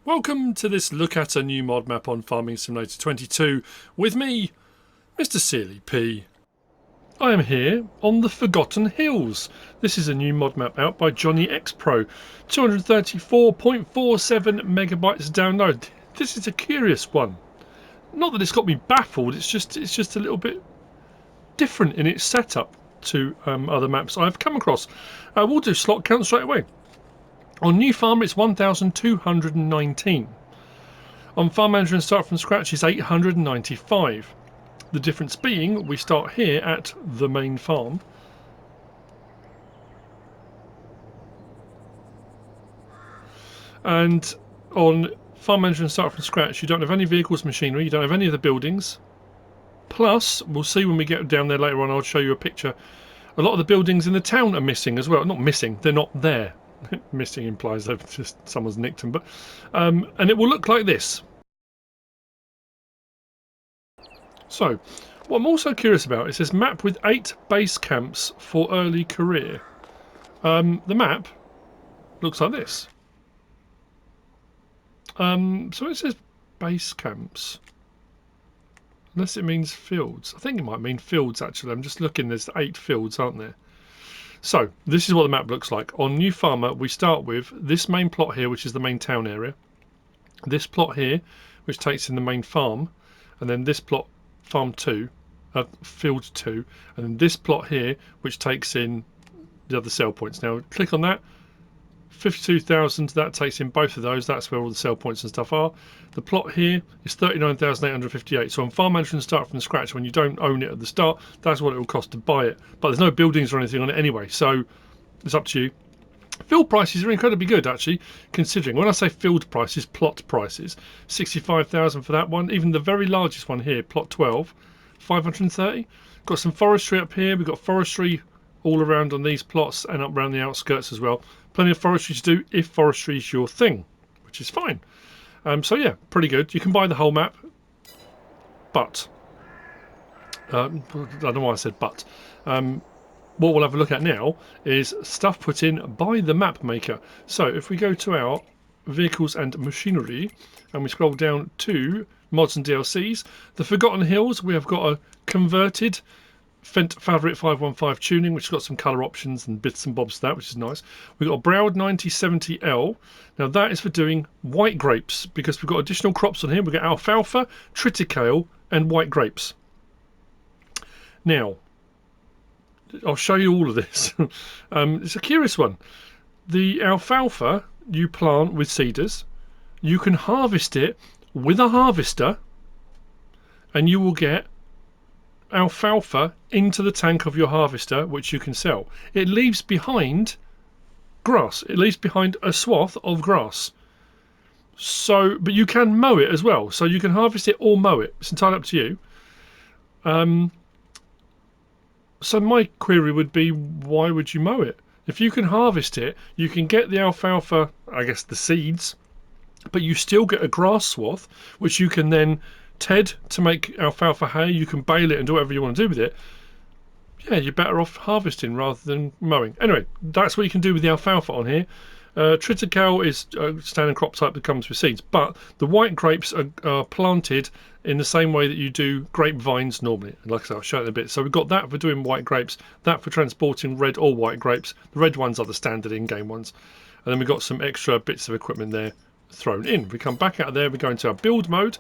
Welcome to this look at a new mod map on Farming Simulator 22 with me, MrSealyp. I am here on the Forgotten Hills. This is a new mod map out by jonnyXPRO. 234.47 megabytes download. This is a curious one. Not that it's got me baffled, it's just a little bit different in its setup to other maps I've come across. We'll do slot count straight away. On New Farmer it's 1,219. On Farm Manager and Start from Scratch is 895. The difference being we start here at the main farm. And on Farm Manager and Start from Scratch you don't have any vehicles, machinery, you don't have any of the buildings. Plus, we'll see when we get down there later on, I'll show you a picture. A lot of the buildings in the town are missing as well. Not missing, they're not there. Missing implies that just someone's nicked them, but and it will look like this. So, what I'm also curious about, it says map with 8 base camps for early career. The map looks like this. So it says base camps. Unless it means fields. I think it might mean fields actually. I'm just looking, there's 8 fields, aren't there? So, this is what the map looks like. On New Farmer, we start with this main plot here, which is the main town area. This plot here, which takes in the main farm. And then this plot, Farm 2, Field 2. And then this plot here, which takes in the other sell points. Now, click on that. 52,000, that takes in both of those. That's where all the sell points and stuff are. The plot here is 39,858. So on Farm Manager and Start from Scratch, when you don't own it at the start, that's what it will cost to buy it. But there's no buildings or anything on it anyway, so it's up to you. Field prices are incredibly good actually, considering. When I say field prices, plot prices, 65,000 for that one. Even the very largest one here, plot 12, 530. Got some forestry up here. We've got forestry all around on these plots and up around the outskirts as well. Plenty of forestry to do if forestry is your thing, which is fine. So yeah, pretty good. You can buy the whole map, but I don't know why I said but. What we'll have a look at now is stuff put in by the map maker. So if we go to our vehicles and machinery and we scroll down to mods and DLCs, the Forgotten Hills, we have got a converted Fendt Favorite 515 tuning, which has got some colour options and bits and bobs to that, which is nice. We've got a Browd 9070L. Now that is for doing white grapes, because we've got additional crops on here. We've got alfalfa, triticale and white grapes. Now, I'll show you all of this. It's a curious one. The alfalfa you plant with seeders. You can harvest it with a harvester and you will get alfalfa into the tank of your harvester, which you can sell. It leaves behind grass. It leaves behind a swath of grass. So, but you can mow it as well. So you can harvest it or mow it. It's entirely up to you. So my query would be, why would you mow it? If you can harvest it, you can get the alfalfa, I guess the seeds, but you still get a grass swath, which you can then ted to make alfalfa hay. You can bale it and do whatever you want to do with it. Yeah, you're better off harvesting rather than mowing. Anyway, that's what you can do with the alfalfa on here. Triticale is a standard crop type that comes with seeds, but the white grapes are planted in the same way that you do grapevines normally. And like I said, I'll show it in a bit. So we've got that for doing white grapes, that for transporting red or white grapes. The red ones are the standard in-game ones. And then we've got some extra bits of equipment there thrown in. We come back out of there, we go into our build mode.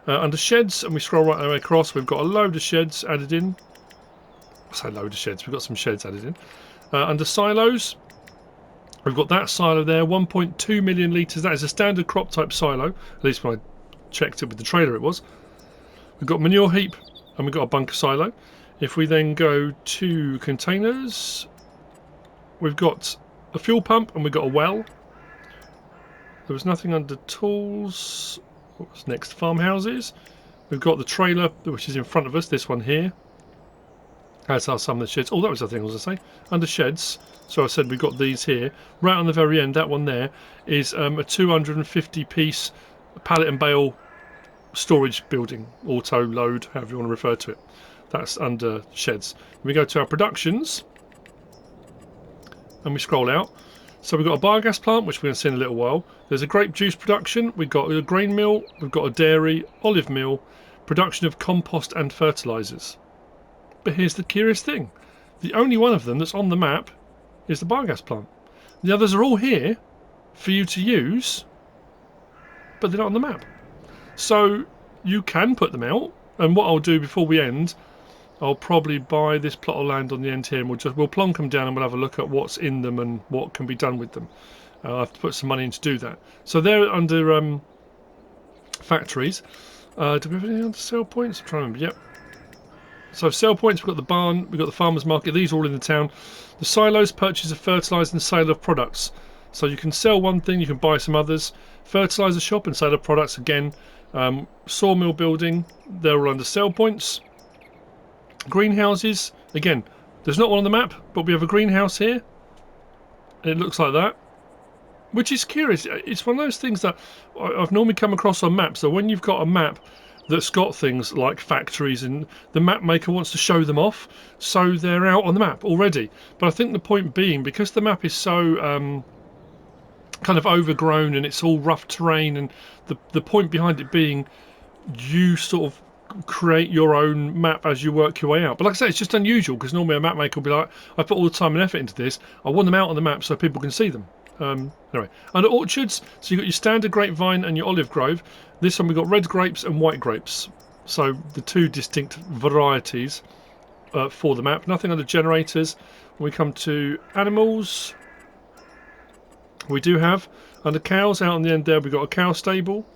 Under sheds, and we scroll right the way across, we've got a load of sheds added in. I say load of sheds, we've got some sheds added in. Under silos, we've got that silo there, 1.2 million litres. That is a standard crop type silo, at least when I checked it with the trailer it was. We've got manure heap, and we've got a bunker silo. If we then go to containers, we've got a fuel pump, and we've got a well. There was nothing under tools. What's next? Farmhouses. We've got the trailer, which is in front of us, this one here. As are some of the sheds. Oh, that was the thing I was going to say. Under sheds, so I said we've got these here. Right on the very end, that one there is a 250 piece pallet and bale storage building. Auto load, however you want to refer to it. That's under sheds. We go to our productions and we scroll out. So we've got a biogas plant, which we're going to see in a little while. There's a grape juice production. We've got a grain mill. We've got a dairy, olive mill, production of compost and fertilisers. But here's the curious thing. The only one of them that's on the map is the biogas plant. The others are all here for you to use, but they're not on the map. So you can put them out, and what I'll do before we end, I'll probably buy this plot of land on the end here, and we'll plonk them down and we'll have a look at what's in them and what can be done with them. I'll have to put some money in to do that. So they're under factories. Do we have any other sell points? I'm trying to remember. Yep. So sell points, we've got the barn, we've got the farmer's market. These are all in the town. The silos, purchase of fertiliser and sale of products. So you can sell one thing, you can buy some others. Fertiliser shop and sale of products again. Sawmill building, they're all under sell points. Greenhouses, again, there's not one on the map, but we have a greenhouse here. It looks like that, which is curious. It's one of those things that I've normally come across on maps. So when you've got a map that's got things like factories, and the map maker wants to show them off, so they're out on the map already. But I think the point being, because the map is so kind of overgrown and it's all rough terrain, and the point behind it being you sort of create your own map as you work your way out. But like I say, it's just unusual, because normally a map maker will be like, I put all the time and effort into this, I want them out on the map so people can see them. Anyway, under orchards, so you've got your standard grapevine and your olive grove. This one we've got red grapes and white grapes, so the two distinct varieties for the map. Nothing under generators. When we come to animals, we do have under cows, out on the end there we've got a cow stable.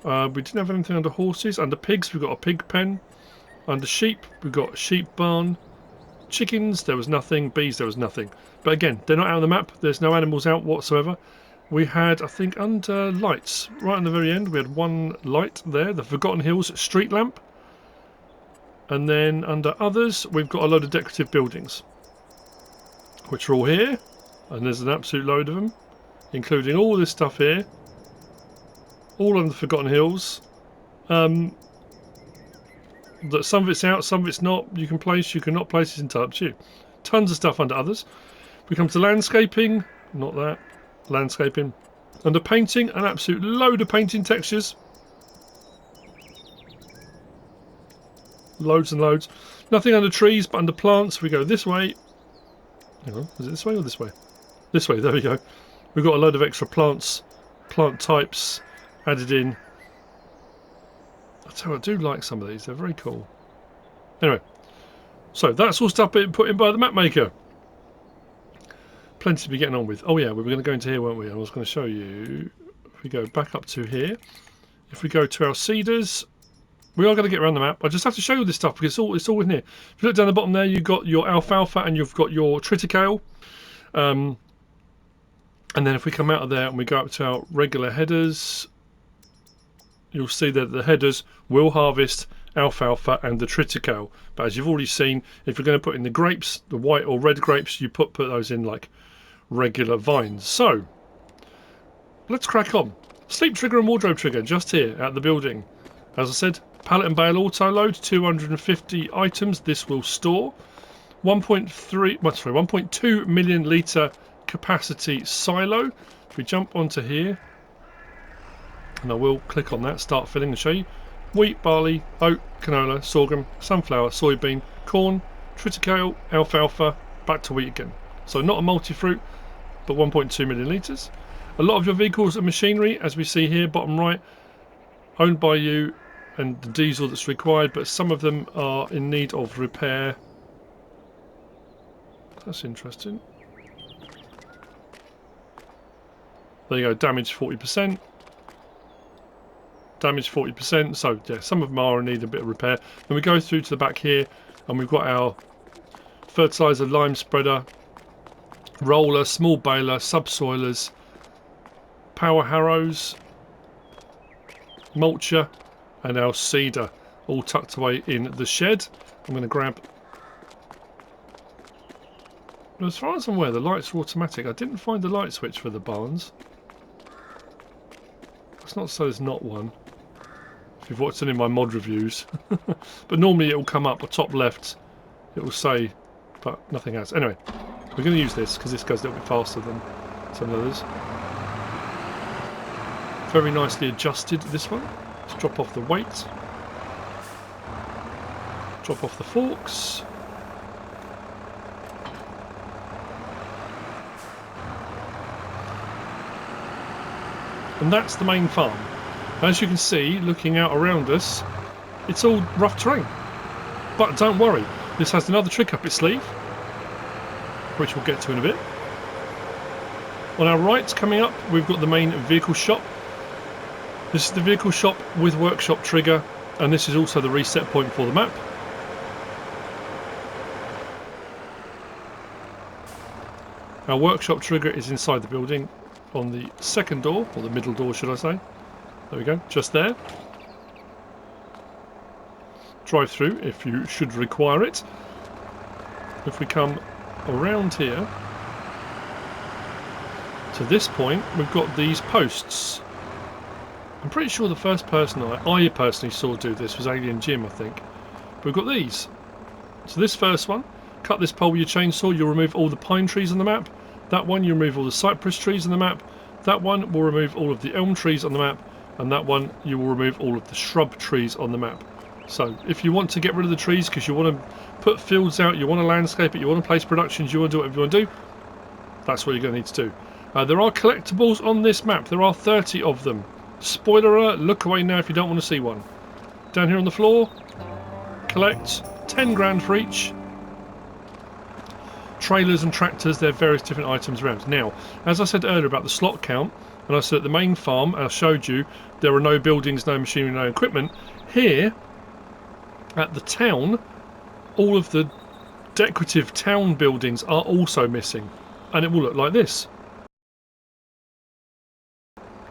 We didn't have anything under horses. Under pigs we've got a pig pen. Under sheep we've got a sheep barn. Chickens, there was nothing. Bees, there was nothing. But again, they're not out on the map. There's no animals out whatsoever. We had, I think, under lights, right on the very end, we had one light there, the Forgotten Hills street lamp. And then under others, we've got a load of decorative buildings, which are all here. And there's an absolute load of them, including all this stuff here. All on the Forgotten Hills. That some of it's out, some of it's not. You can place, you cannot place. It's entirely up to you. Tons of stuff under others. We come to landscaping. Not that. Landscaping. Under painting, an absolute load of painting textures. Loads and loads. Nothing under trees, but under plants. We go this way. Hang on, is it this way or this way? This way, there we go. We've got a load of extra plants, plant types added in. I tell you, I do like some of these, they're very cool. Anyway, so that's all stuff put in by the map maker. Plenty to be getting on with. Oh yeah, we were going to go into here, weren't we? I was going to show you. If we go back up to here, if we go to our seeders, we are going to get around the map. I just have to show you this stuff because it's all in here. If you look down the bottom there, you've got your alfalfa and you've got your triticale. And then if we come out of there and we go up to our regular headers, you'll see that the headers will harvest alfalfa and the triticale. But as you've already seen, if you're going to put in the grapes, the white or red grapes, you put those in like regular vines. So let's crack on. Sleep trigger and wardrobe trigger just here at the building. As I said, pallet and bale auto load, 250 items this will store. 1.2 million litre capacity silo. If we jump onto here, and I will click on that, start filling and show you. Wheat, barley, oat, canola, sorghum, sunflower, soybean, corn, triticale, alfalfa, back to wheat again. So not a multi-fruit, but 1.2 million litres. A lot of your vehicles and machinery, as we see here, bottom right, owned by you, and the diesel that's required, but some of them are in need of repair. That's interesting. There you go, damage 40%. Damage 40%, so yeah, some of them are in need of a bit of repair. Then we go through to the back here, and we've got our fertiliser, lime spreader, roller, small baler, subsoilers, power harrows, mulcher, and our seeder, all tucked away in the shed. I'm going to grab. As far as I'm aware, the lights are automatic. I didn't find the light switch for the barns. That's not so there's not one. If you've watched any of my mod reviews. But normally it will come up, top left, it will say, but nothing has. Anyway, we're going to use this because this goes a little bit faster than some others. Very nicely adjusted, this one. Let's drop off the weight. Drop off the forks. And that's the main farm. As you can see, looking out around us, it's all rough terrain. But don't worry, this has another trick up its sleeve, which we'll get to in a bit. On our right, coming up, we've got the main vehicle shop. This is the vehicle shop with workshop trigger, and this is also the reset point for the map. Our workshop trigger is inside the building on the second door, or the middle door should I say. There we go, just there. Drive through if you should require it. If we come around here to this point, we've got these posts. I'm pretty sure the first person I personally saw do this was Alien Jim, I think. But we've got these. So this first one, cut this pole with your chainsaw, you'll remove all the pine trees on the map. That one, you remove all the cypress trees on the map. That one will remove all of the elm trees on the map. And that one, you will remove all of the shrub trees on the map. So if you want to get rid of the trees because you want to put fields out, you want to landscape it, you want to place productions, you want to do whatever you want to do, that's what you're going to need to do. There are collectibles on this map. There are 30 of them. Spoiler alert, look away now if you don't want to see one. Down here on the floor, collect 10 grand for each. Trailers and tractors, there are various different items around. Now, as I said earlier about the slot count, and I said at the main farm, I showed you, there are no buildings, no machinery, no equipment. Here, at the town, all of the decorative town buildings are also missing. And it will look like this.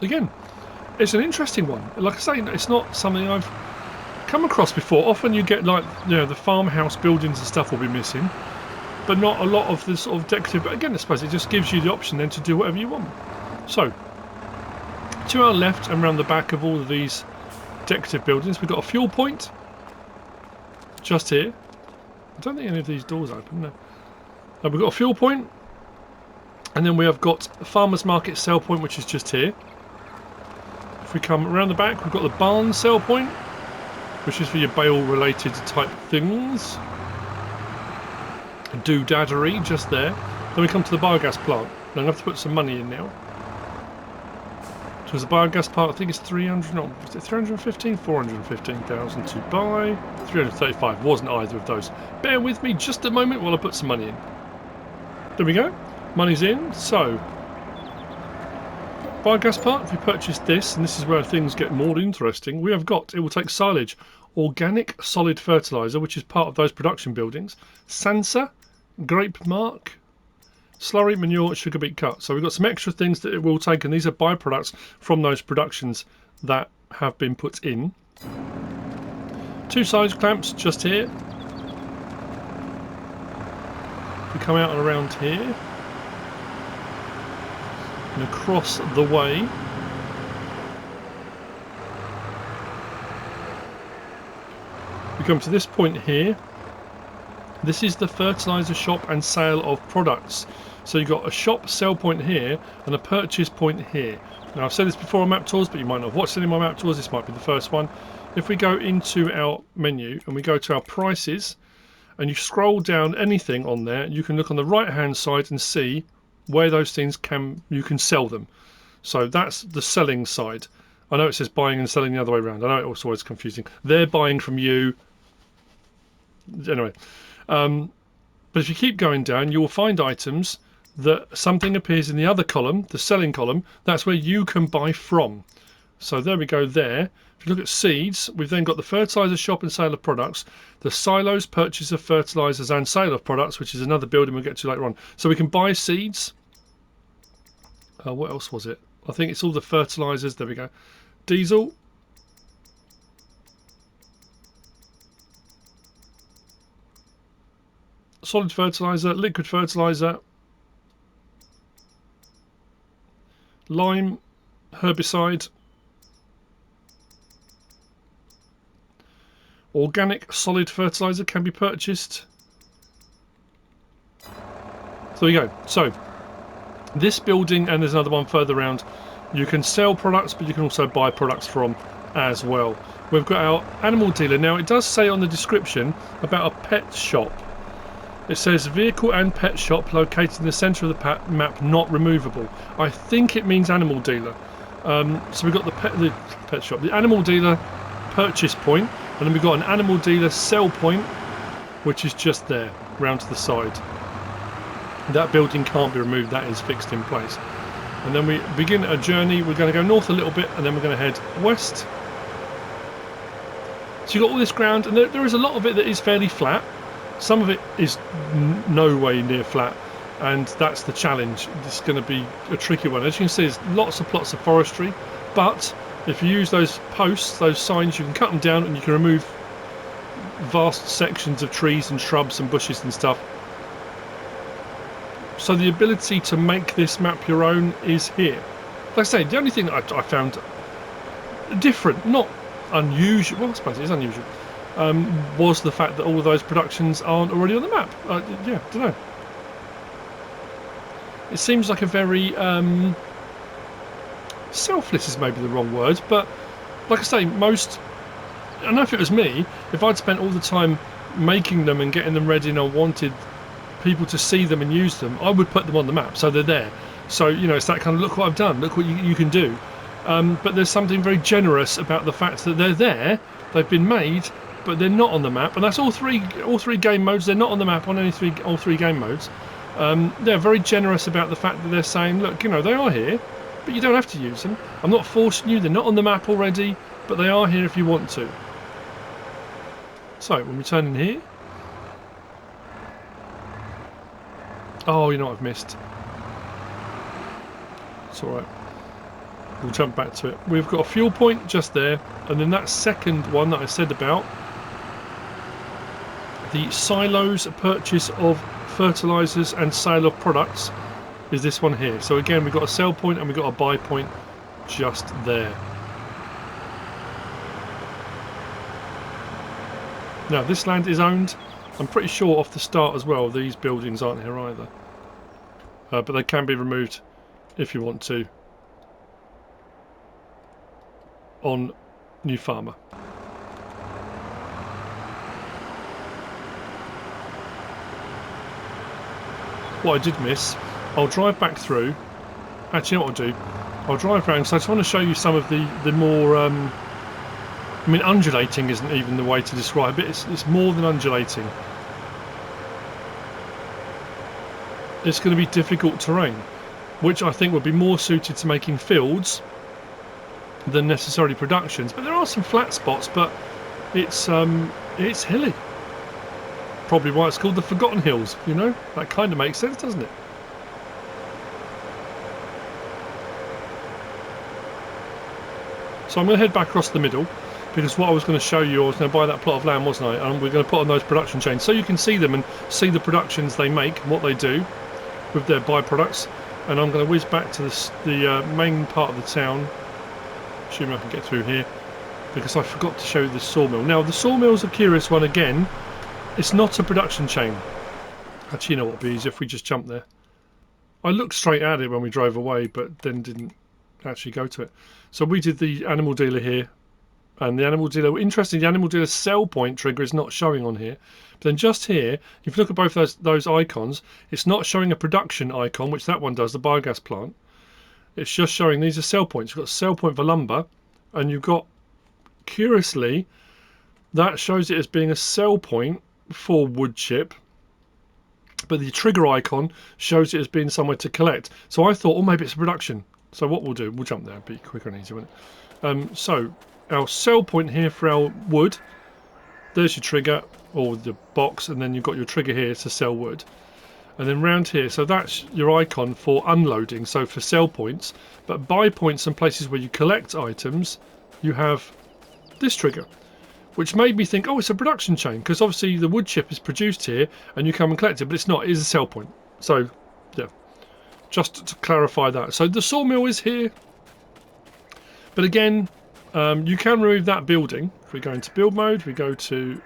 Again, it's an interesting one. Like I say, it's not something I've come across before. Often you get like, you know, the farmhouse buildings and stuff will be missing, but not a lot of the sort of decorative. But again, I suppose it just gives you the option then to do whatever you want. So, to our left and around the back of all of these decorative buildings, we've got a fuel point just here. I don't think any of these doors open, no. We've got a fuel point, and then we have got a farmer's market sell point, which is just here. If we come around the back, we've got the barn sell point, which is for your bale related type things. Doodaddery just there. Then we come to the biogas plant. Now I'm going to have to put some money in now. So the biogas plant, I think it's 300, no, was it 315? 415,000 to buy. 335 wasn't either of those. Bear with me just a moment while I put some money in. There we go. Money's in. So biogas plant, if we purchase this, and this is where things get more interesting, we have got, it will take silage, organic solid fertiliser, which is part of those production buildings, Sansa, grape mark, slurry, manure, sugar beet cut. So we've got some extra things that it will take, and these are byproducts from those productions that have been put in. 2 silage clamps just here. We come out and around here. And across the way, we come to this point here. This is the fertiliser shop and sale of products. So you've got a shop sell point here and a purchase point here. Now I've said this before on map tours, but you might not have watched any of my map tours. This might be the first one. If we go into our menu and we go to our prices and you scroll down anything on there, you can look on the right hand side and see where those things you can sell them. So that's the selling side. I know it says buying and selling the other way around. I know it's always confusing. They're buying from you. Anyway, but if you keep going down, you will find items that something appears in the other column, the selling column. That's where you can buy from. So there we go there. If you look at seeds, we've then got the fertiliser shop and sale of products, the silos, purchase of fertilisers and sale of products, which is another building we'll get to later on. So we can buy seeds. What else was it? I think it's all the fertilisers. There we go. Diesel. Solid fertiliser, liquid fertiliser. Lime, herbicide. Organic solid fertiliser can be purchased. So there you go. So This building, and there's another one further around, you can sell products, but you can also buy products from as well. We've got our animal dealer. Now, it does say on the description about a pet shop. It says vehicle and pet shop located in the centre of the map, not removable. I think it means animal dealer. So we've got the pet shop, the animal dealer purchase point, and then we've got an animal dealer sell point, which is just there, round to the side. That building can't be removed, that is fixed in place. And then we begin a journey. We're going to go north a little bit, and then we're going to head west. So you've got all this ground, and there is a lot of it that is fairly flat. Some of it is no way near flat, and that's the challenge. It's going to be a tricky one. As you can see, there's lots of plots of forestry, but if you use those posts, those signs, you can cut them down and you can remove vast sections of trees and shrubs and bushes and stuff. So the ability to make this map your own is here. Like I say, the only thing that I found different, not unusual, well I suppose it is unusual, was the fact that all of those productions aren't already on the map. Yeah, don't know. It seems like a very selfless is maybe the wrong word, but like I say, I don't know if it was me, if I'd spent all the time making them and getting them ready and I wanted people to see them and use them, I would put them on the map so they're there. So, you know, it's that kind of look what I've done, look what you can do. But there's something very generous about the fact that they're there, they've been made, but they're not on the map, and that's all three game modes. They're not on the map on all three game modes. They're very generous about the fact that they're saying, look, you know, they are here, but you don't have to use them. I'm not forcing you. They're not on the map already, but they are here if you want to. So when we turn in here, oh, you know what I've missed. It's all right. We'll jump back to it. We've got a fuel point just there, and then that second one that I said about, the silos purchase of fertilizers and sale of products, is this one here. So again, we've got a sell point and we've got a buy point just there. Now this land is owned, I'm pretty sure off the start as well. These buildings aren't here either, but they can be removed if you want to on New Farmer. What I did miss, I'll drive back through. Actually, you know what I'll do? I'll drive around, so I just want to show you some of the more I mean, undulating isn't even the way to describe it. It's more than undulating. It's going to be difficult terrain, which I think would be more suited to making fields than necessarily productions. But there are some flat spots, but it's hilly. Probably why it's called the Forgotten Hills, you know? That kind of makes sense, doesn't it? So I'm going to head back across the middle, because what I was going to show you, I was going to buy that plot of land, wasn't I? And we're going to put on those production chains so you can see them and see the productions they make and what they do with their byproducts. And I'm going to whiz back to the main part of the town, assuming I can get through here, because I forgot to show you the sawmill. Now the sawmill's a curious one again. It's not a production chain. Actually, you know what would be easier if we just jump there. I looked straight at it when we drove away, but then didn't actually go to it. So we did the animal dealer here. And the animal dealer, interesting, the animal dealer sell point trigger is not showing on here. But then just here, if you look at both those icons, it's not showing a production icon, which that one does, the biogas plant. It's just showing these are sell points. You've got a sell point for lumber, and you've got, curiously, that shows it as being a sell point for wood chip. But the trigger icon shows it as being somewhere to collect. So I thought, oh, maybe it's a production. So what we'll do, we'll jump there, it'll be quicker and easier, won't it? So our sell point here for our wood, there's your trigger or the box, and then you've got your trigger here to sell wood, and then round here, so that's your icon for unloading, so for sell points. But buy points and places where you collect items, you have this trigger, which made me think, oh, it's a production chain, because obviously the wood chip is produced here and you come and collect it, but it's not, it is a sell point. So yeah, just to clarify that. So the sawmill is here, but again, you can remove that building. If we go into build mode, we go to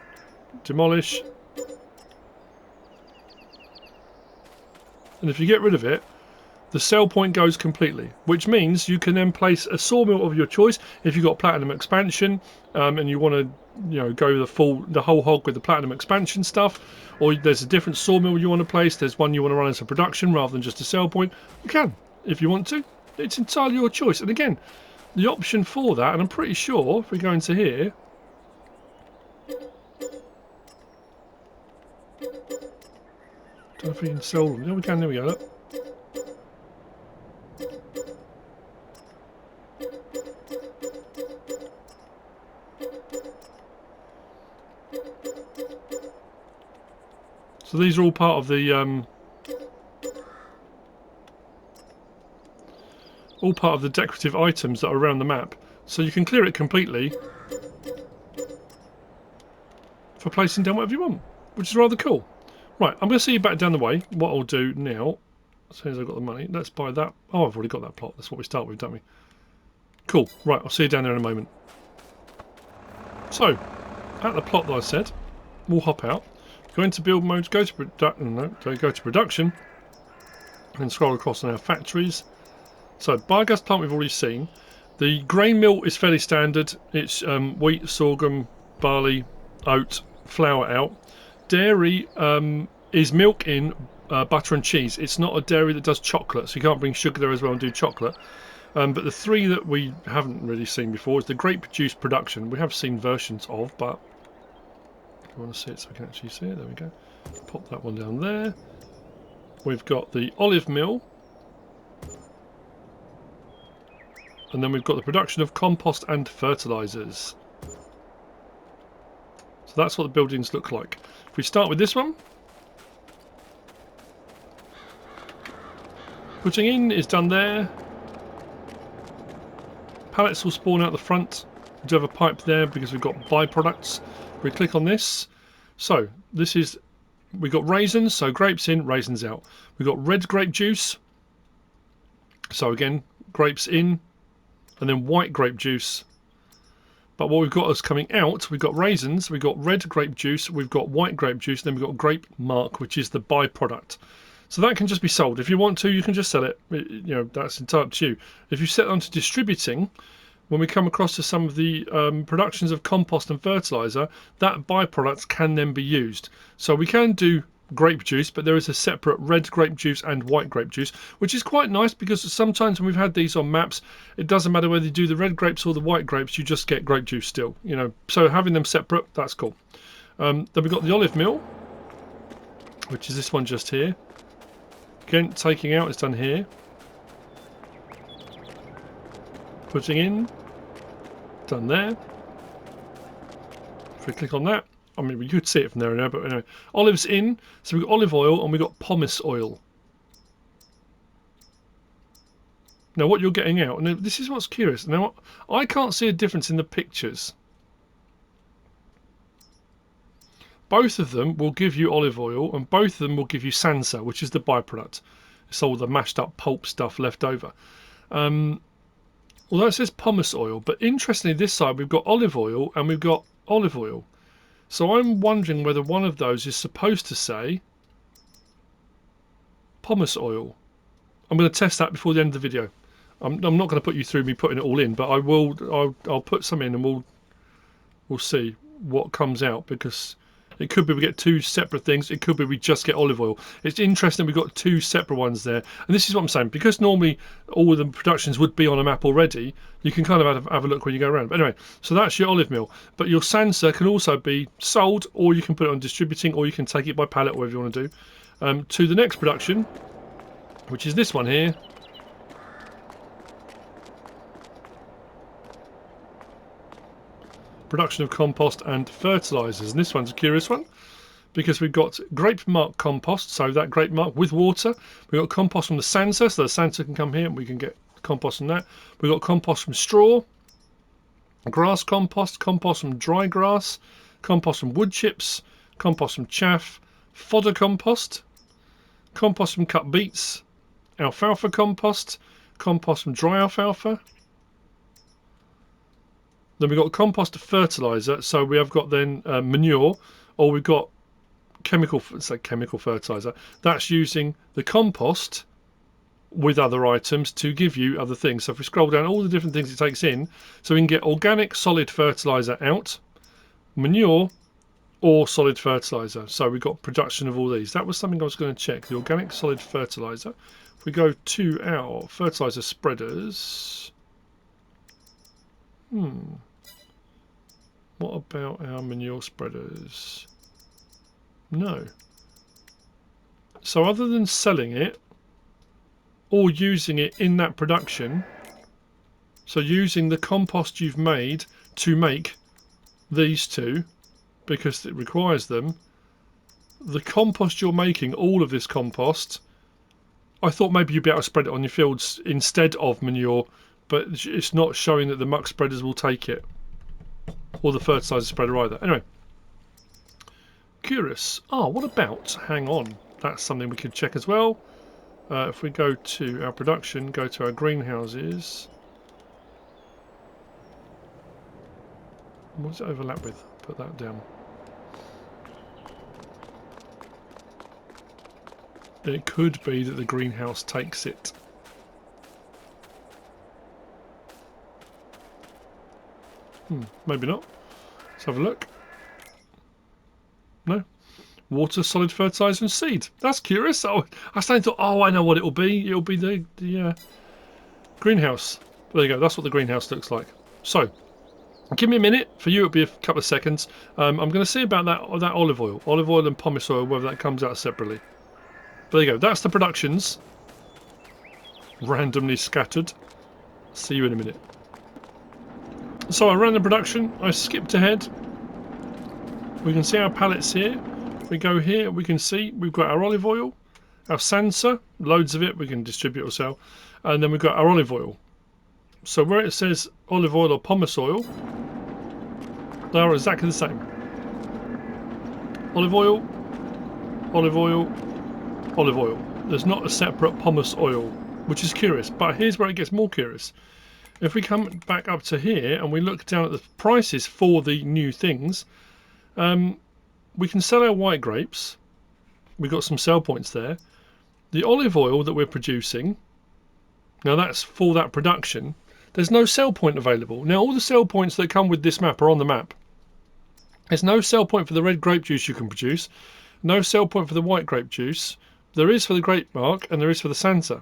demolish, and if you get rid of it, the sell point goes completely, which means you can then place a sawmill of your choice if you've got platinum expansion and you want to go the whole hog with the platinum expansion stuff, or there's a different sawmill you want to place, there's one you want to run as a production rather than just a sell point. You can if you want to. It's entirely your choice. And again, the option for that, and I'm pretty sure if we go into here, don't know if we can sell them. Yeah, we can. There we go. Look. So these are all part of the decorative items that are around the map. So you can clear it completely for placing down whatever you want, which is rather cool. Right, I'm going to see you back down the way. What I'll do now, as soon as I've got the money, let's buy that. Oh, I've already got that plot. That's what we start with, don't we? Cool. Right, I'll see you down there in a moment. So, at the plot that I said, we'll hop out. Go into build mode, go to production, and scroll across on our factories. So biogas plant we've already seen. The grain mill is fairly standard. It's wheat, sorghum, barley, oat, flour out. Dairy is milk in, butter and cheese. It's not a dairy that does chocolate, so you can't bring sugar there as well and do chocolate. But the three that we haven't really seen before is the grape juice production. We have seen versions of, but I want to see it so we can actually see it. There we go. Pop that one down there. We've got the olive mill. And then we've got the production of compost and fertilizers. So that's what the buildings look like. If we start with this one, putting in is done there. Pallets will spawn out the front. We do have a pipe there because we've got byproducts. We click on this. So this is, we've got raisins, so grapes in, raisins out. We've got red grape juice. So again, grapes in, and then white grape juice. But what we've got is coming out, we've got raisins, we've got red grape juice, we've got white grape juice, then we've got grape mark, which is the byproduct. So that can just be sold. If you want to, you can just sell it. That's entirely up to you. If you set on to distributing, when we come across to some of the productions of compost and fertilizer, that byproduct can then be used. So we can do grape juice, but there is a separate red grape juice and white grape juice, which is quite nice because sometimes when we've had these on maps, it doesn't matter whether you do the red grapes or the white grapes, you just get grape juice still. So having them separate, that's cool. Then we've got the olive mill, which is this one just here. Again, taking out is done here. Putting in, done there. If we click on that, I mean, we could see it from there and there, but anyway. Olives in, so we've got olive oil and we've got pomace oil. Now what you're getting out, and this is what's curious. Now, I can't see a difference in the pictures. Both of them will give you olive oil and both of them will give you sansa, which is the byproduct. It's all the mashed up pulp stuff left over. Although it says pomace oil, but interestingly this side we've got olive oil and we've got olive oil. So I'm wondering whether one of those is supposed to say pomace oil. I'm going to test that before the end of the video. I'm not going to put you through me putting it all in, but I'll put some in and we'll see what comes out, because it could be we get two separate things. It could be we just get olive oil. It's interesting we've got two separate ones there. And this is what I'm saying. Because normally all of the productions would be on a map already, you can kind of have a look when you go around. But anyway, so that's your olive mill. But your sansa can also be sold, or you can put it on distributing, or you can take it by pallet, whatever you want to do. To the next production, which is this one here. Production of compost and fertilizers, and this one's a curious one because we've got grape mark compost, so that grape mark with water. We've got compost from the sansa, so the sansa can come here and we can get compost from that. We've got compost from straw, grass compost, compost from dry grass, compost from wood chips, compost from chaff, fodder compost, compost from cut beets, alfalfa compost, compost from dry alfalfa. Then we've got compost fertilizer, so we have got then manure, or we've got chemical fertilizer. That's using the compost with other items to give you other things. So if we scroll down all the different things it takes in, so we can get organic solid fertilizer out, manure, or solid fertilizer. So we've got production of all these. That was something I was going to check. The organic solid fertilizer. If we go to our fertilizer spreaders, what about our manure spreaders? No. So other than selling it or using it in that production, so using the compost you've made to make these two, because it requires them, the compost you're making, all of this compost, I thought maybe you'd be able to spread it on your fields instead of manure, but it's not showing that the muck spreaders will take it, or the fertilizer spreader either. Anyway, curious. What about, hang on, that's something we could check as well. If we go to our production, go to our greenhouses, what does it overlap with? Put that down. It could be that the greenhouse takes it. Maybe not. Let's have a look. No. Water, solid fertilizer and seed. That's curious. I suddenly thought, I know what it'll be. It'll be the greenhouse. There you go. That's what the greenhouse looks like. So, give me a minute. For you, it'll be a couple of seconds. I'm going to see about that olive oil and pumice oil, whether that comes out separately. There you go. That's the productions. Randomly scattered. See you in a minute. So I ran the production. I skipped ahead. We can see our pallets here. If we go here, we can see we've got our olive oil, our sansa, loads of it we can distribute or sell, and then we've got our olive oil. So where it says olive oil or pumice oil, they are exactly the same. Olive oil, olive oil, olive oil. There's not a separate pumice oil, which is curious, but here's where it gets more curious. If we come back up to here and we look down at the prices for the new things, we can sell our white grapes. We've got some sell points there. The olive oil that we're producing, now that's for that production, there's no sell point available. Now all the sell points that come with this map are on the map. There's no sell point for the red grape juice you can produce, no sell point for the white grape juice. There is for the grape mark and there is for the Santa.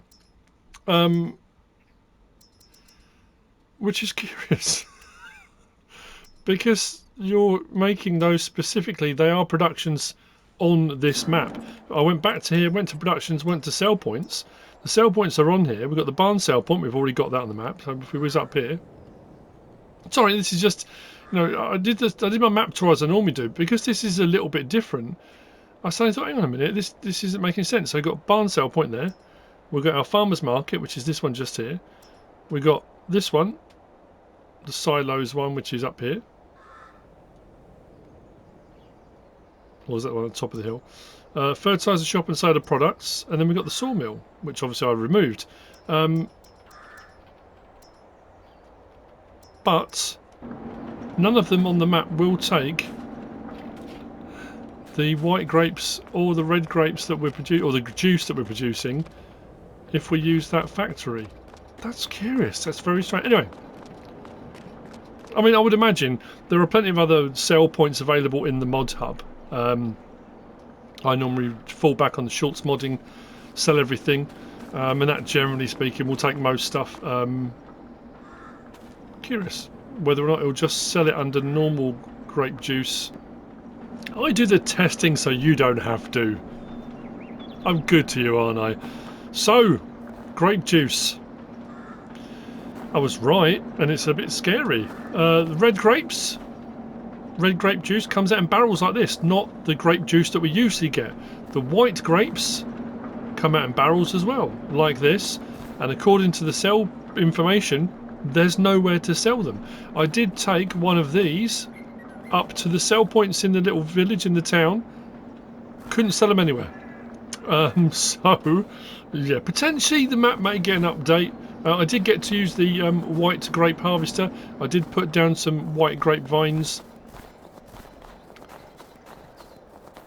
Which is curious. Because you're making those specifically, they are productions on this map. I went back to here, went to productions, went to sell points. The sell points are on here. We've got the barn sell point, we've already got that on the map. So if we was up here. Sorry, this is just, I did my map tour as I normally do. Because this is a little bit different, I suddenly thought, hang on a minute, this isn't making sense. So we've got barn sell point there. We've got our farmer's market, which is this one just here. We've got this one, the silos one, which is up here. Or was that one on the top of the hill? Fertiliser shop and soda products, and then we've got the sawmill, which obviously I removed. But none of them on the map will take the white grapes or the red grapes that we're producing, or the juice that we're producing, if we use that factory. That's curious. That's very strange. Anyway, I mean, I would imagine there are plenty of other sell points available in the mod hub. I normally fall back on the Schultz modding, sell everything, and that, generally speaking, will take most stuff. Curious whether or not it'll just sell it under normal grape juice. I do the testing so you don't have to. I'm good to you, aren't I? So, grape juice. I was right, and it's a bit scary. The red grapes. Red grape juice comes out in barrels like this, not the grape juice that we usually get. The white grapes come out in barrels as well, like this. And according to the sell information, there's nowhere to sell them. I did take one of these up to the sell points in the little village in the town. Couldn't sell them anywhere. So, yeah, potentially the map may get an update. I did get to use the white grape harvester. I did put down some white grape vines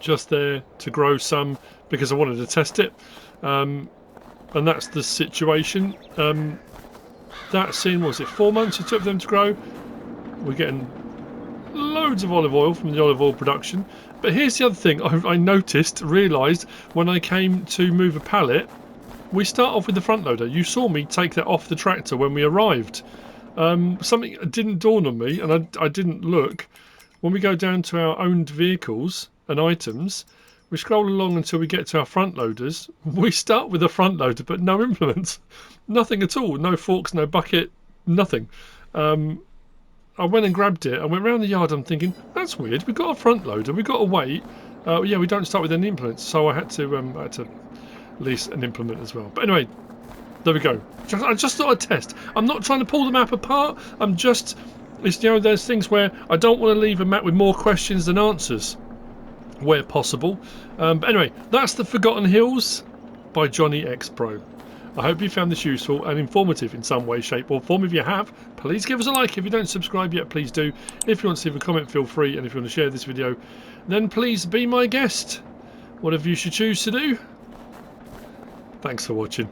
just there to grow some because I wanted to test it. and that's the situation. That scene, was it 4 months it took them to grow? We're getting loads of olive oil from the olive oil production. But here's the other thing I realised when I came to move a pallet. We start off with the front loader. You saw me take that off the tractor when we arrived. Something didn't dawn on me, and I didn't look. When we go down to our owned vehicles and items, we scroll along until we get to our front loaders. We start with the front loader, but no implements. Nothing at all. No forks, no bucket, nothing. I went and grabbed it. I went round the yard. I'm thinking, that's weird. We've got a front loader. We've got to wait. Yeah, we don't start with any implements. So I had to lease an implement as well. But anyway, there we go. I just thought I'd test. I'm not trying to pull the map apart. I'm just... It's, you know, there's things where I don't want to leave a map with more questions than answers, where possible. But anyway, that's the Forgotten Hills by jonnyXPRO. I hope you found this useful and informative in some way, shape or form. If you have, please give us a like. If you don't subscribe yet, please do. If you want to leave a comment, feel free. And if you want to share this video, then please be my guest. Whatever you should choose to do. Thanks for watching.